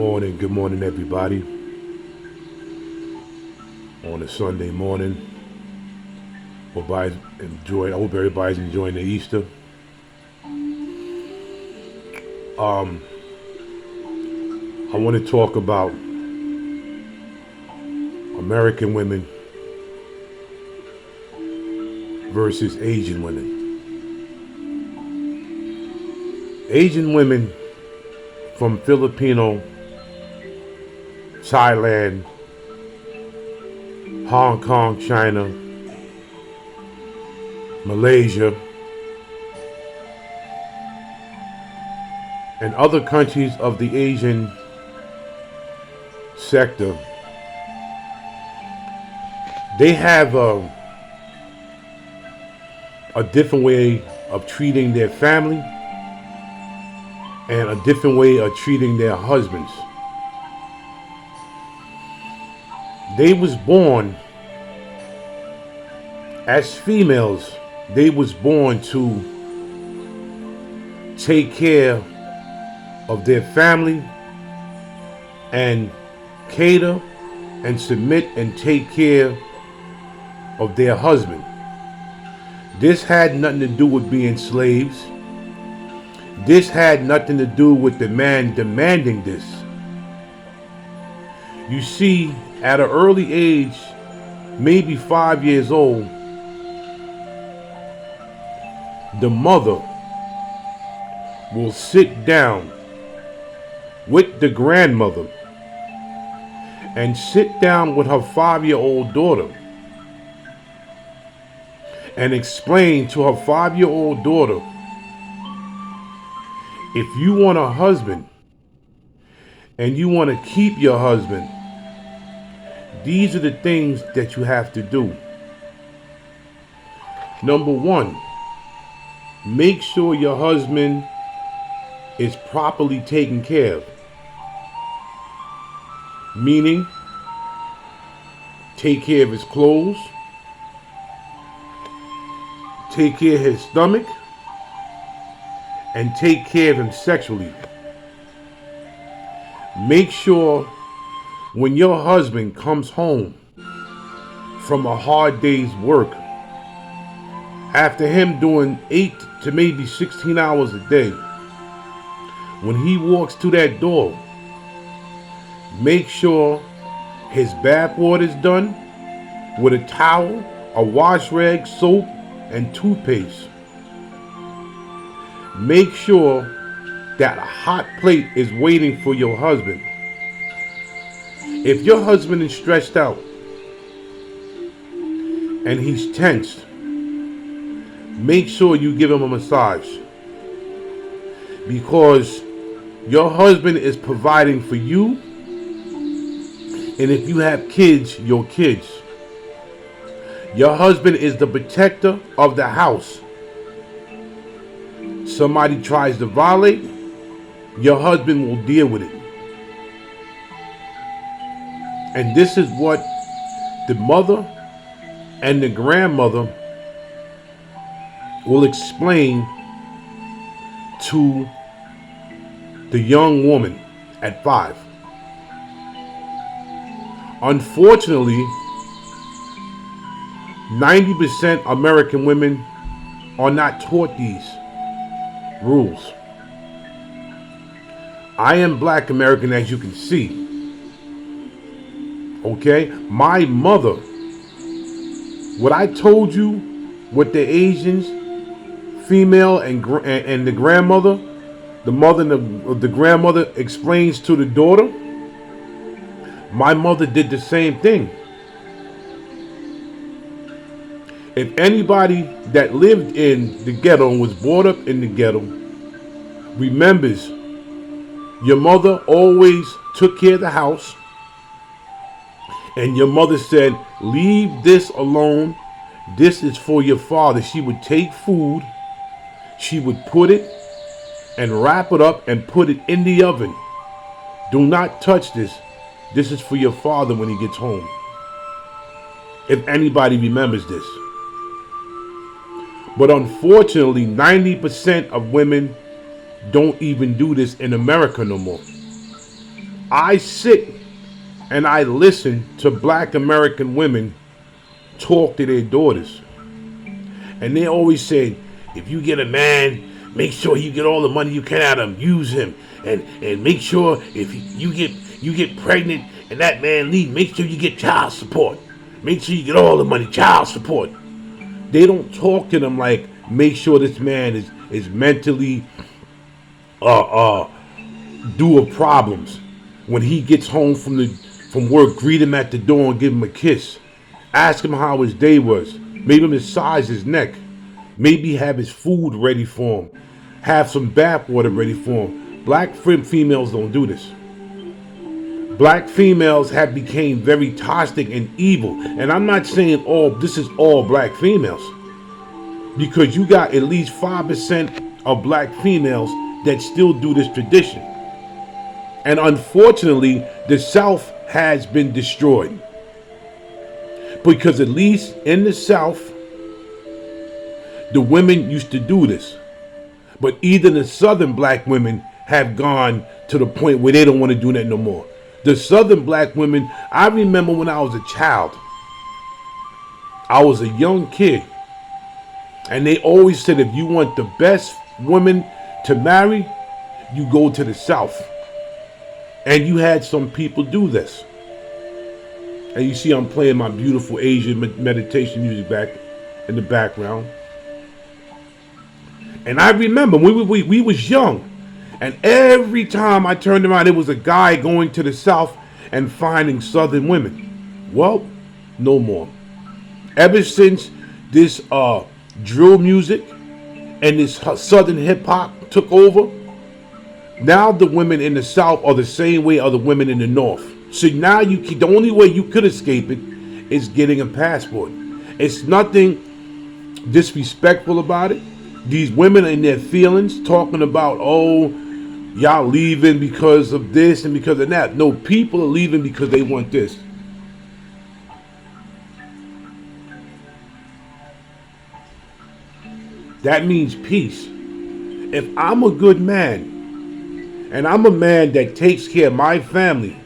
Good morning, everybody. On a Sunday morning, I hope everybody's enjoying the Easter. I want to talk about American women versus Asian women. Asian women from Filipino, Thailand, Hong Kong, China, Malaysia, and other countries of the Asian sector, they have a different way of treating their family and a different way of treating their husbands. They was born as females. They was born to take care of their family and cater and submit and take care of their husband. This had nothing to do with being slaves. This had nothing to do with the man demanding this. You see, at an early age, maybe 5 years old, the mother will sit down with the grandmother and sit down with her 5-year-old daughter and explain to her 5-year-old daughter, if you want a husband and you want to keep your husband, these are the things that you have to do. Number one, make sure your husband is properly taken care of. Meaning, take care of his clothes, take care of his stomach, and take care of him sexually. Make sure when your husband comes home from a hard day's work, after him doing 8 to maybe 16 hours a day, when he walks to that door, make sure his bath water is done with a towel, a wash rag, soap, and toothpaste. Make sure that a hot plate is waiting for your husband. If your husband is stressed out and he's tensed, make sure you give him a massage, because your husband is providing for you, and if you have kids, your kids. Your husband is the protector of the house. Somebody tries to violate, your husband will deal with it. And this is what the mother and the grandmother will explain to the young woman at 5. Unfortunately, 90% American women are not taught these rules. I am Black American, as you can see. Okay? My mother, what I told you, what the Asians, female and the grandmother, the mother and the grandmother explains to the daughter, my mother did the same thing. If anybody that lived in the ghetto and was brought up in the ghetto remembers, your mother always took care of the house, and your mother said, leave this alone. This is for your father. She would take food, she would put it and wrap it up and put it in the oven. Do not touch this. This is for your father when he gets home. If anybody remembers this. But unfortunately, 90% of women don't even do this in America no more. I sit and I listen to black American women talk to their daughters. And they always say, if you get a man, make sure you get all the money you can out of him. Use him. And make sure if you get pregnant and that man leave, make sure you get child support. Make sure you get all the money, child support. They don't talk to them like, make sure this man is mentally due of problems. When he gets home from work, greet him at the door and give him a kiss. Ask him how his day was. Maybe massage his neck. Maybe have his food ready for him. Have some bath water ready for him. Black females don't do this. Black females have become very toxic and evil. And I'm not saying this is all black females. Because you got at least 5% of black females that still do this tradition. And unfortunately, the South has been destroyed. Because at least in the South, the women used to do this. But even the Southern black women have gone to the point where they don't want to do that no more. The Southern black women, I remember when I was a child, I was a young kid, and they always said if you want the best women to marry, you go to the South. And you had some people do this. And you see I'm playing my beautiful Asian meditation music back in the background. And I remember we was young. And every time I turned around, it was a guy going to the South and finding Southern women. Well, no more. Ever since this drill music and this Southern hip hop took over, now the women in the South are the same way as the women in the North. So now the only way you could escape it is getting a passport. It's nothing disrespectful about it. These women in their feelings talking about, y'all leaving because of this and because of that. No, people are leaving because they want this. That means peace. If I'm a good man, and I'm a man that takes care of my family,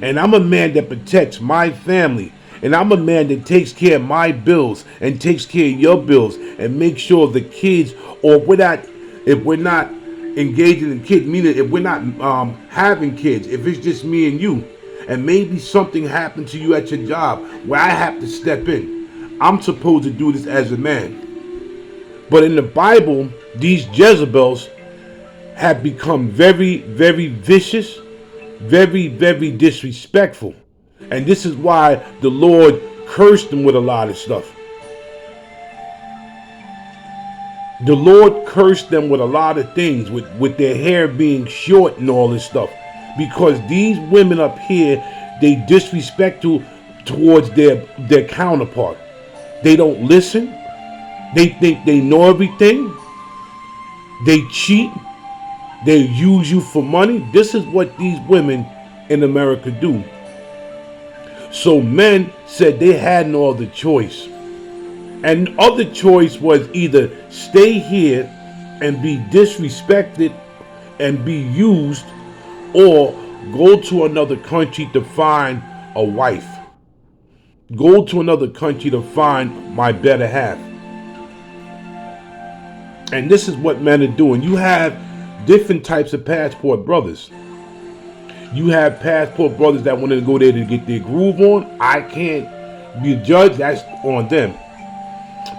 and I'm a man that protects my family, and I'm a man that takes care of my bills and takes care of your bills and make sure the kids, or if we're not engaging in kids, meaning if we're not having kids, if it's just me and you, and maybe something happened to you at your job where I have to step in, I'm supposed to do this as a man. But in the Bible, these Jezebels have become very, very vicious, very, very disrespectful. And this is why the Lord cursed them with a lot of stuff. The Lord cursed them with a lot of things, with their hair being short and all this stuff. Because these women up here, they disrespectful towards their counterpart. They don't listen. They think they know everything. They cheat. They use you for money. This is what these women in America do. So men said they had no other choice. And the other choice was either stay here and be disrespected and be used, or go to another country to find a wife. Go to another country to find my better half. And this is what men are doing. You have different types of passport brothers. You have passport brothers that want to go there to get their groove on. I can't be a judge. That's on them.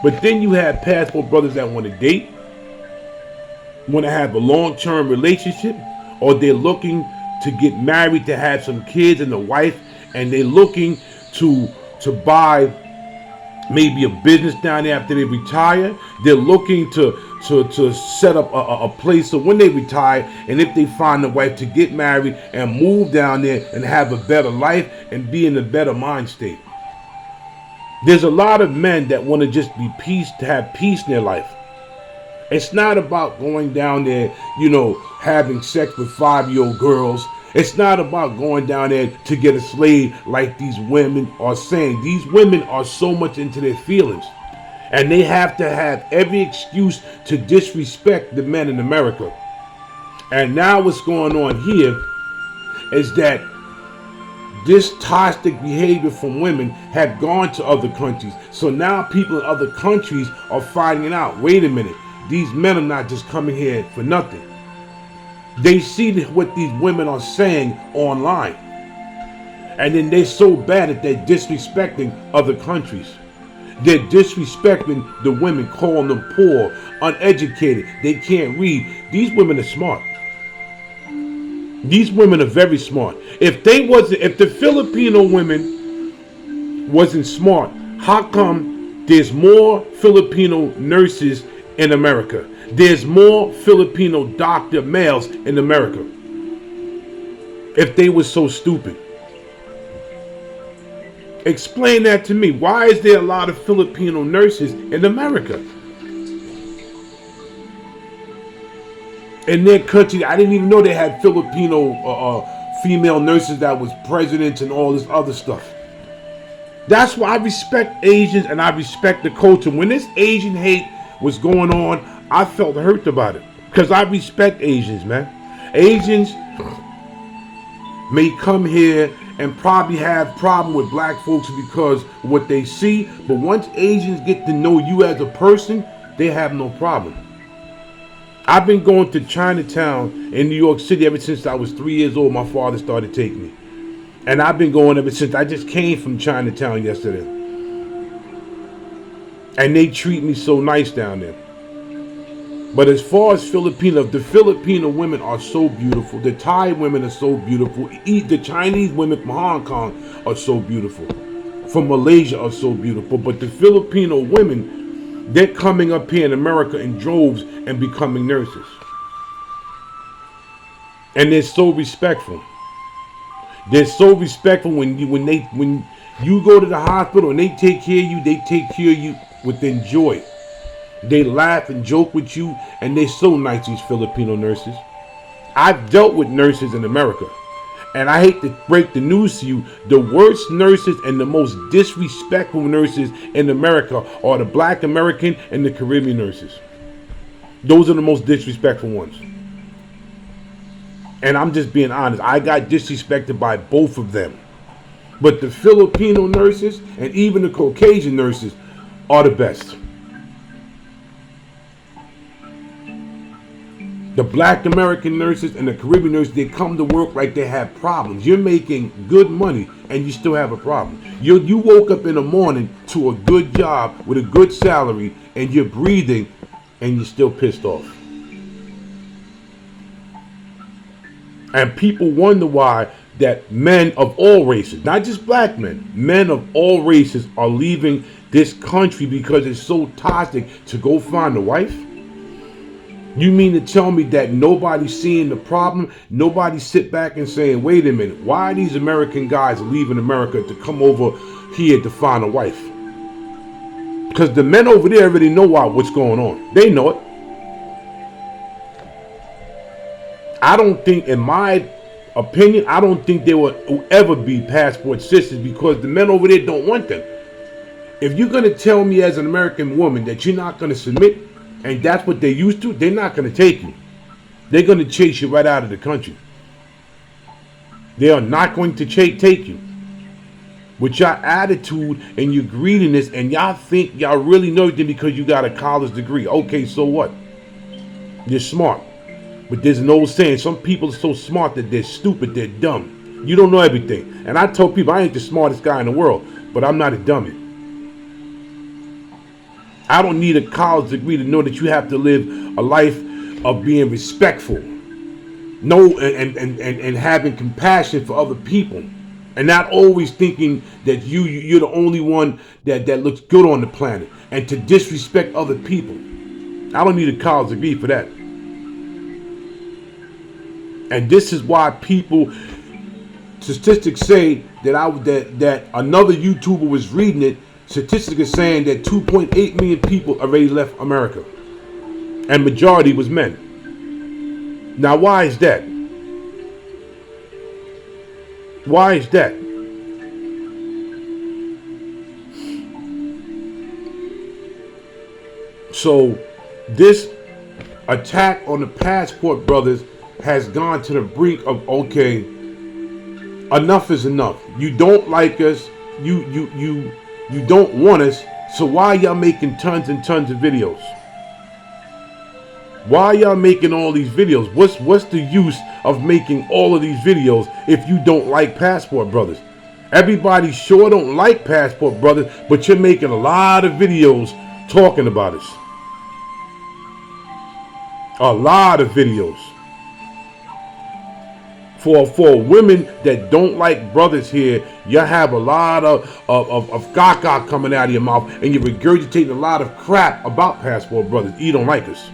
But then you have passport brothers that want to date, want to have a long-term relationship, or they're looking to get married, to have some kids and a wife, and they're looking to buy maybe a business down there after they retire. They're looking to set up a place so when they retire, and if they find a wife, to get married and move down there and have a better life and be in a better mind state. There's a lot of men that want to just be peace, to have peace in their life. It's not about going down there, having sex with 5-year-old girls. It's not about going down there to get a slave like these women are saying. These women are so much into their feelings. And they have to have every excuse to disrespect the men in America. And now what's going on here is that this toxic behavior from women had gone to other countries. So now people in other countries are finding out, wait a minute, these men are not just coming here for nothing. They see what these women are saying online. And then they're so bad that they're disrespecting other countries. They're disrespecting the women, calling them poor, uneducated, they can't read. These women are smart. These women are very smart. If the Filipino women wasn't smart, how come there's more Filipino nurses in America? There's more Filipino doctor males in America. If they were so stupid. Explain that to me. Why is there a lot of Filipino nurses in America? In their country, I didn't even know they had Filipino female nurses that was presidents and all this other stuff. That's why I respect Asians and I respect the culture. When this Asian hate was going on, I felt hurt about it. Because I respect Asians, man. Asians may come here and probably have problem with black folks because of what they see. But once Asians get to know you as a person, they have no problem. I've been going to Chinatown in New York City ever since I was 3 years old. My father started taking me. And I've been going ever since. I just came from Chinatown yesterday. And they treat me so nice down there. But as far as Filipino, the Filipino women are so beautiful. The Thai women are so beautiful. The Chinese women from Hong Kong are so beautiful. From Malaysia are so beautiful. But the Filipino women, they're coming up here in America in droves and becoming nurses. And they're so respectful. They're so respectful when you go to the hospital and they take care of you, they take care of you with joy. They laugh and joke with you, and they're so nice, these Filipino nurses. I've dealt with nurses in America, and I hate to break the news to you, the worst nurses and the most disrespectful nurses in America are the Black American and the Caribbean nurses. Those are the most disrespectful ones. And I'm just being honest, I got disrespected by both of them. But the Filipino nurses and even the Caucasian nurses are the best. The Black American nurses and the Caribbean nurses, they come to work like they have problems. You're making good money and you still have a problem. You woke up in the morning to a good job with a good salary and you're breathing and you're still pissed off. And people wonder why that men of all races, not just black men of all races are leaving this country because it's so toxic to go find a wife. You mean to tell me that nobody's seeing the problem? Nobody sit back and saying, wait a minute, why are these American guys leaving America to come over here to find a wife? Because the men over there already know what's going on. They know it. I don't think, in my opinion, I don't think there will ever be passport sisters because the men over there don't want them. If you're going to tell me as an American woman that you're not going to submit, and that's what they're used to, they're not going to take you. They're going to chase you right out of the country. They are not going to take you. With your attitude and your greediness, and y'all think y'all really know everything because you got a college degree. Okay, so what? You're smart. But there's an old saying, some people are so smart that they're stupid, they're dumb. You don't know everything. And I tell people I ain't the smartest guy in the world, but I'm not a dummy. I don't need a college degree to know that you have to live a life of being respectful. And having compassion for other people. And not always thinking that you're the only one that looks good on the planet. And to disrespect other people. I don't need a college degree for that. And this is why statistics say that another YouTuber was reading it. Statistics are saying that 2.8 million people already left America. And majority was men. Now, why is that? Why is that? So, this attack on the Passport Brothers has gone to the brink of, okay, Enough is enough. You don't like us. You don't want us. So why y'all making tons and tons of videos? Why y'all making all these videos? What's the use of making all of these videos if you don't like Passport Brothers? Everybody sure don't like Passport Brothers, but you're making a lot of videos talking about us. A lot of videos. For women that don't like brothers here, you have a lot of caca coming out of your mouth, and you're regurgitating a lot of crap about Passport Brothers. You don't like us.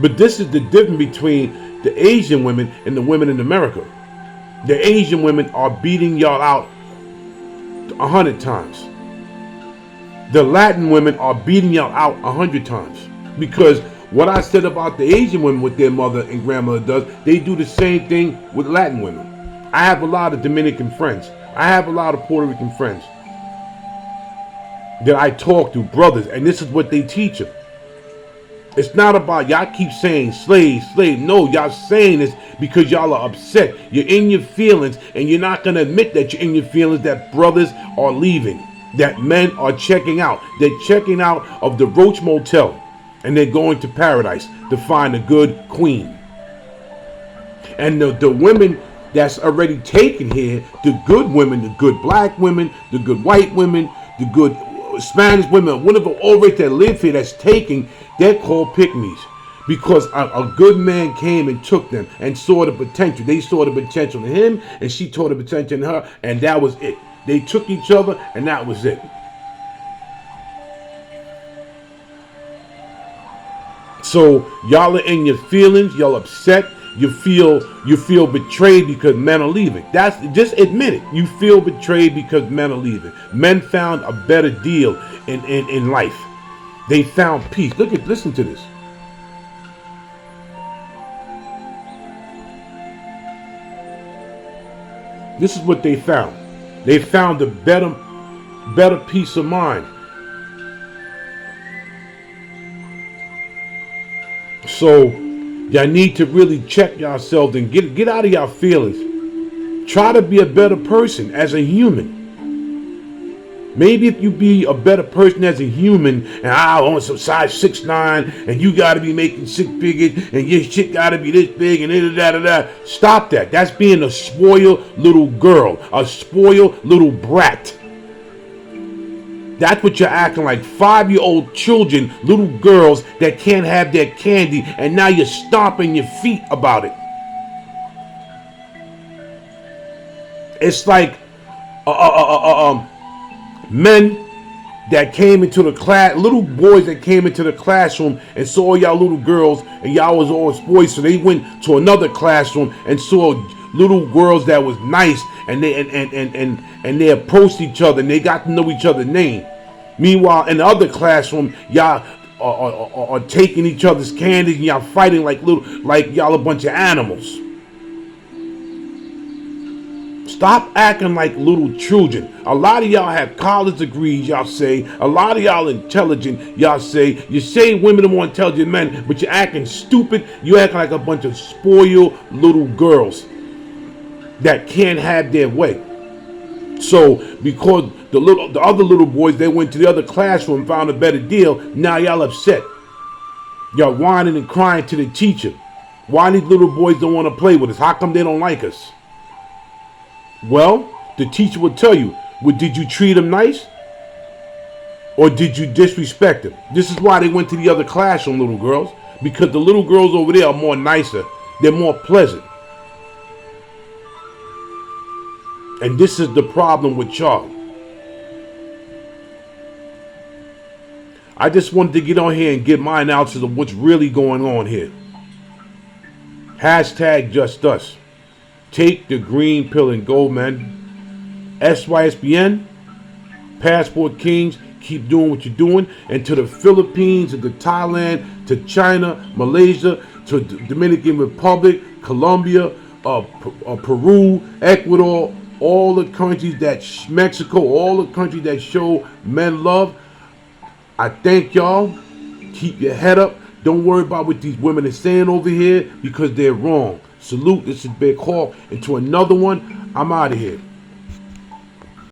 But this is the difference between the Asian women and the women in America. The Asian women are beating y'all out 100 times. The Latin women are beating y'all out 100 times. Because what I said about the Asian women, what their mother and grandmother does, they do the same thing with Latin women. I have a lot of Dominican friends. I have a lot of Puerto Rican friends that I talk to, brothers, and this is what they teach them. It's not about, y'all keep saying slave, slave. No, y'all saying this because y'all are upset. You're in your feelings, and you're not going to admit that you're in your feelings, that brothers are leaving, that men are checking out. They're checking out of the Roach Motel, and they're going to paradise to find a good queen. And the women that's already taken here, the good women, the good black women, the good white women, the good Spanish women, whatever already that live here that's taking, they're called pygmies. Because a good man came and took them and saw the potential. They saw the potential in him, and she saw the potential in her, and that was it. They took each other, and that was it. So y'all are in your feelings, y'all upset, you feel betrayed because men are leaving. That's just admit it. You feel betrayed because men are leaving. Men found a better deal in life. They found peace. Listen to this. This is what they found. They found a better peace of mind. So y'all need to really check yourselves and get out of your feelings. Try to be a better person as a human. Maybe if you be a better person as a human, and I want some size 6'9", and you got to be making 6 figures, and your shit got to be this big, and da. Stop that. That's being a spoiled little girl, a spoiled little brat. That's what you're acting like. 5-year-old children, little girls that can't have their candy, and now you're stomping your feet about it. It's like men that came into the class, little boys that came into the classroom and saw y'all little girls, and y'all was all boys, so they went to another classroom and saw little girls that was nice, and they approached each other and they got to know each other's name. Meanwhile, in the other classroom, y'all are taking each other's candies, and y'all fighting like y'all a bunch of animals. Stop acting like little children. A lot of y'all have college degrees, y'all say. A lot of y'all intelligent, y'all say. You say women are more intelligent than men, but you're acting stupid. You acting like a bunch of spoiled little girls that can't have their way. So because the other little boys, they went to the other classroom and found a better deal, now y'all upset. Y'all whining and crying to the teacher. Why these little boys don't want to play with us? How come they don't like us? Well, the teacher will tell you, well, did you treat them nice? Or did you disrespect them? This is why they went to the other classroom, little girls. Because the little girls over there are more nicer. They're more pleasant. And this is the problem with y'all. I just wanted to get on here and get my analysis of what's really going on here. Hashtag just us. Take the green pill and go, man. SYSBN, Passport Kings, keep doing what you're doing. And to the Philippines, and to Thailand, to China, Malaysia, to the Dominican Republic, Colombia, Peru, Ecuador, all the countries that, Mexico, all the countries that show men love, I thank y'all. Keep your head up. Don't worry about what these women are saying over here because they're wrong. Salute. This is Big Hawk. And to another one, I'm out of here.